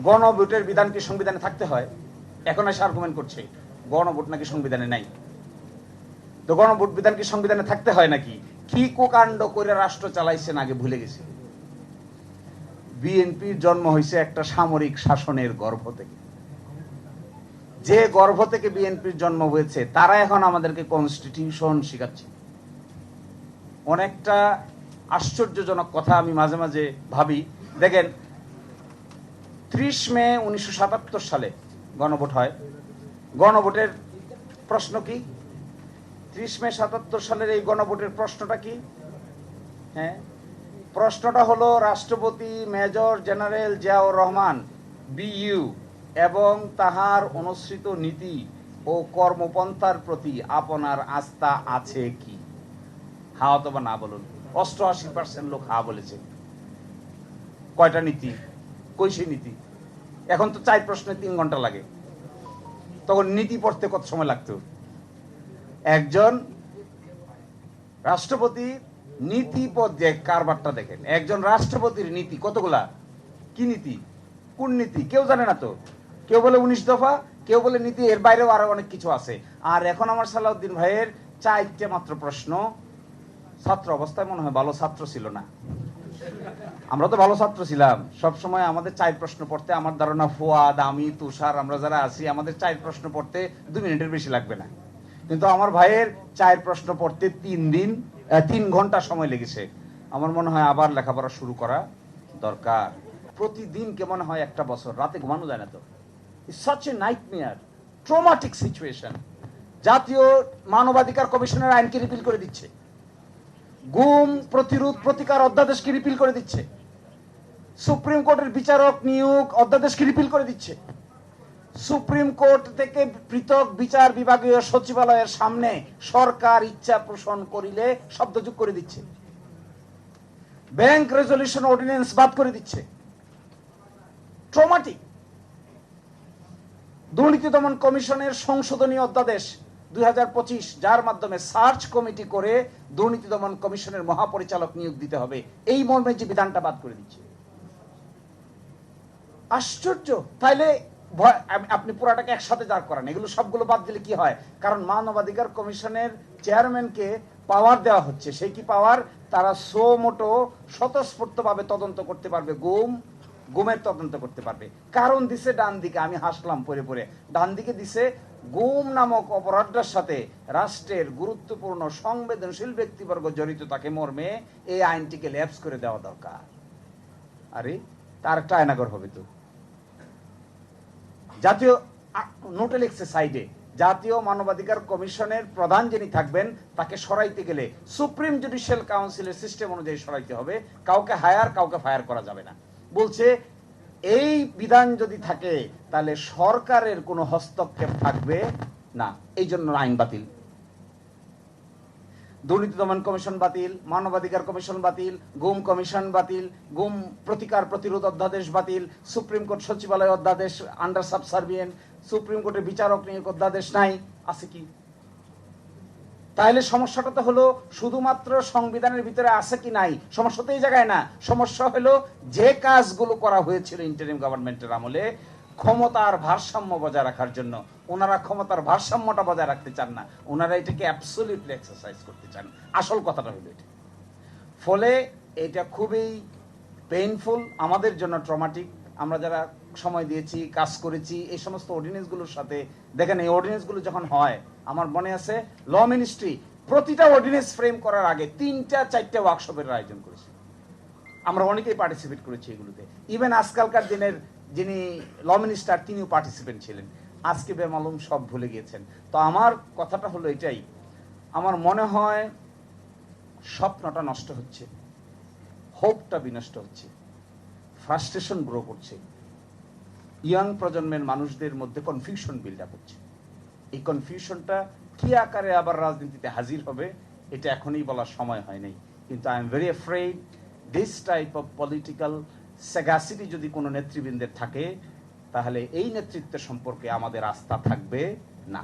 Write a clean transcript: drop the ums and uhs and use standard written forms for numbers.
গণভোটের বিধান কি সংবিধানে থাকতে হয়? এখন এসে আর্গুমেন্ট করছে গণভোট নাকি সংবিধানে নাই। তো গণভোট বিধান কি সংবিধানে থাকতে হয় নাকি? কি কুকাণ্ড করে রাষ্ট্র চালাইছেন আগে ভুলে গেছে। বিএনপির জন্ম হয়েছে একটা সামরিক শাসনের গর্ভ থেকে। যে গর্ভ থেকে বিএনপির জন্ম হয়েছে তারা এখন আমাদেরকে কনস্টিটিউশন শিখাচ্ছে। অনেকটা আশ্চর্যজনক কথা আমি মাঝে মাঝে ভাবি। দেখেন 30 মে 1977 সালে গণভোট হয়। গণভোটের প্রশ্ন কি? 30 মে 77 সালের এই গণভোটের প্রশ্নটা কি? হ্যাঁ, প্রশ্নটা হলো রাষ্ট্রপতি major general Ziaur Rahman BU এবং তাহার অনুসৃত নীতি ও কর্মপন্থার প্রতি আপনার আস্থা আছে কি? হ্যাঁ অথবা না বলুন। 88% লোক হ্যাঁ বলেছে। কয়টা নীতি? কই সেই নীতি? এখন তো 4 প্রশ্নে 3 ঘন্টা লাগে, তখন নীতি পড়তে কত সময় লাগতো? একজন রাষ্ট্রপতি নীতি পদ যে কারবারটা দেখেন, একজন রাষ্ট্রপতির নীতি কতগুলা? কি নীতি? কোন নীতি? কেউ জানে না তো। কেউ বলে 19 দফা, কেউ বলে নীতি, এর বাইরেও আরো অনেক কিছু আছে। আর এখন আমার সালাউদ্দিন ভাইয়ের 4টে মাত্র প্রশ্ন। ছাত্র অবস্থায় মনে হয় ভালো ছাত্র ছিল না। আমরা তো ভালো ছাত্র ছিলাম, সব সময় আমাদের 4 প্রশ্ন পড়তে, আমার ধারণা ফুয়াদ, আমি, তুষার, আমরা যারা আছি আমাদের 4 প্রশ্ন পড়তে 2 মিনিটের বেশি লাগবে না। কিন্তু আমার ভাইয়ের 4 প্রশ্ন পড়তে 3 ঘন্টা সময় লেগেছে। আমার মনে হয় আবার লেখাপড়া শুরু করা দরকার। প্রতিদিন কেমন হয় একটা বছর, রাতে ঘুমানো যায় না তো। It's such a nightmare, traumatic situation. জাতীয় মানবাধিকার কমিশনের আইনকে রিপিল করে দিচ্ছে, গুম প্রতিরোধ প্রতিকার অধ্যাদেশকে রিপিল করে দিচ্ছে, সুপ্রিম কোর্টের বিচারক নিয়োগ অধ্যাদেশকে রিপিল করে দিচ্ছে, সুপ্রিম কোর্ট থেকে পৃথক বিচার বিভাগীয় সচিবালয়ের সামনে সরকার ইচ্ছা পোষণ করিলে শব্দযোগ করে দিচ্ছে, ব্যাংক রেজলিউশন অর্ডিন্যান্স বাদ করে দিচ্ছে। ট্রমাটিক। দুর্নীতি দমন কমিশনের সংশোধনী অধ্যাদেশ 2025, যার মাধ্যমে সার্চ কমিটি করে দুর্নীতি দমন কমিশনের মহাপরিচালক নিয়োগ দিতে হবে, এই মর্মে যে বিধানটা বাদ করে দিচ্ছে। আশ্চর্য। তাইলে আপনি পুরাটাকে একসাথে দাঁড় করান, এগুলো সবগুলো বাদ দিলে কি হয়? কারণ মানবাধিকার কমিশনের চেয়ারম্যানকে পাওয়ার দেওয়া হচ্ছে। সেই কি পাওয়ার? তারা সো মোটো স্বতঃস্ফূর্তভাবে তদন্ত করতে পারবে, গুমের তদন্ত করতে পারবে। কারণ দিছে ডান দিকে, আমি হাসলাম পরে পরে, ডান দিকে দিছে গুম নামক অপরাধটার সাথে রাষ্ট্রের গুরুত্বপূর্ণ সংবেদনশীল ব্যক্তিবর্গ জড়িত তাকে মর্মে এই আইনটিকে ল্যাপস করে দেওয়া দরকার। আরে তার একটা আয়নাগর হবে তো। জাতীয় নোটে লিখছে সাইডে, জাতীয় মানবাধিকার কমিশনের প্রধান যিনি থাকবেন তাকে সরাইতে গেলে সুপ্রিম জুডিশিয়াল কাউন্সিলের সিস্টেম অনুযায়ী সরাইতে হবে, কাউকে হায়ার কাউকে ফায়ার করা যাবে না। বলছে এই বিধান যদি থাকে তাহলে সরকারের কোনো হস্তক্ষেপ থাকবে না, এই জন্য আইন বাতিল। দুর্নীতি দমন কমিশন বাতিল, মানবাধিকার কমিশন বাতিল, গুম কমিশন বাতিল, গুম প্রতিকার প্রতিরোধ অধ্যাদেশ বাতিল, সুপ্রিম কোর্ট সচিবালয় অধ্যাদেশ আন্ডার সাবসার্ভিয়েন্ট, সুপ্রিম কোর্টের বিচারক নিয়োগ অধ্যাদেশ নাই, আছে কি? তাহলে সমস্যাটা তো হলো শুধুমাত্র সংবিধানের ভিতরে আছে কি নাই, সমস্যা তো এই জায়গায় না। সমস্যা হলো যে কাজগুলো করা হয়েছিল ইন্টারিম গভর্নমেন্টের আমলে ক্ষমতার ভারসাম্য বজায় রাখার জন্য, ওনারা ক্ষমতার ভারসাম্যটা বজায় রাখতে চান না, ওনারা এটাকে অ্যাবসলিউটলি এক্সারসাইজ করতে চান। আসল কথাটা হলো এটা। ফলে এটা খুবই পেইনফুল আমাদের জন্য, ট্রমাটিক। আমরা যারা সময় দিয়েছি, কাজ করেছি এই সমস্ত অর্ডিন্যান্সগুলোর সাথে, দেখেন এই অর্ডিন্যান্সগুলো যখন হয়, আমার মনে আছে ল মিনিস্ট্রি প্রতিটা অর্ডিন্যান্স ফ্রেম করার আগে 3-4টা ওয়ার্কশপের আয়োজন করেছে। আমরা অনেকেই পার্টিসিপেট করেছি এগুলোতে। ইভেন আজকালকার দিনের যিনি ল মিনিস্টার তিনিও পার্টিসিপেন্ট ছিলেন। আজকে বেমালুম সব ভুলে গিয়েছেন। তো আমার কথাটা হলো এটাই, আমার মনে হয় স্বপ্নটা নষ্ট হচ্ছে, হোপটা বিনষ্ট হচ্ছে, ফ্রাস্ট্রেশন গ্রো করছে, ইয়াং প্রজন্মের মানুষদের মধ্যে কনফিউশন বিল্ড আপ হচ্ছে। এই কনফিউশনটা কি আকারে আবার রাজনীতিতে হাজির হবে এটা এখনই বলার সময় হয় নাই। কিন্তু I am very afraid this type of political sagacity যদি কোনো নেতৃবৃন্দের থাকে, তাহলে এই নেতৃত্ব সম্পর্কে আমাদের আস্থা থাকবে না।